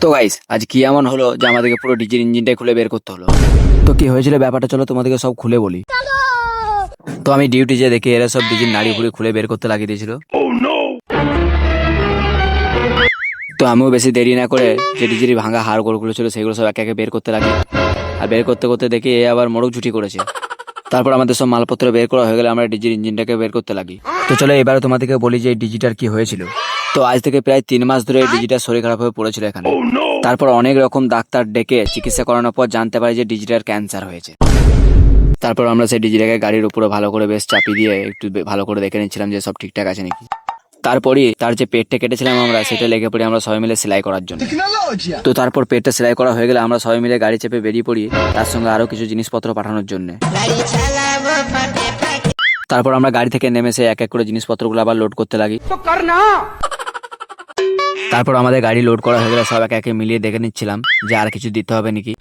তো গাইস আজ কি এমন হলো যে আমাদেরকে পুরো ডিজির ইঞ্জিনটাই খুলে বের করতে হলো। তো কি হয়েছিল ব্যাপারটা চলো তোমাদেরকে সব খুলে বলি। তো আমি ডিউটি যে দেখি এরা সব ডিজির নাড়ি ভুড়ি খুলে বের করতে লাগিয়ে দিয়েছিল। তো আমিও বেশি দেরি না করে যে ডিজির ভাঙা হাড়গুলো ছিল সেগুলো সব একে একে বের করতে লাগি। আর বের করতে করতে দেখি এ আবার মোড়ক ঝুটি করেছে। তারপর আমাদের সব মালপত্র বের করা হয়ে গেলে আমরা ডিজির ইঞ্জিনটাকে বের করতে লাগি। তো চলো এবারে তোমাদেরকে বলি যে এই ডিজিটার কি হয়েছিল। তো আজ থেকে প্রায় 3 মাস ধরে এই ডিজিটার শরীর খারাপ হয়ে পড়েছিল এখানে। তারপর অনেক রকম ডাক্তার ডেকে চিকিৎসা করানোর পর জানতে পারি যে ডিজিটার ক্যান্সার হয়েছে। তারপর আমরা সেই ডিজিটাকে গাড়ির উপরে ভালো করে বেশ চাপিয়ে দিয়ে একটু ভালো করে দেখে নিচ্ছিলাম যে সব ঠিকঠাক আছে নাকি। তারপরই তার যে পেটটা কেটেছিলাম আমরা সেটা লেগে পড়ি আমরা সবাই মিলে সেলাই করার জন্য। তো তারপর পেটটা সেলাই করা হয়ে গেলে আমরা সবাই মিলে গাড়ি চেপে বেরিয়ে পড়ি তার সঙ্গে আরো কিছু জিনিসপত্র পাঠানোর জন্য। তারপর আমরা গাড়ি থেকে নেমে সে এক এক করে জিনিসপত্রগুলো আবার লোড করতে লাগি। তারপর আমাদের গাড়ি লোড করা হয়ে গেলে সব একে একে মিলিয়ে দেখে নিচ্ছিলাম যে আর কিছু দিতে হবে নাকি।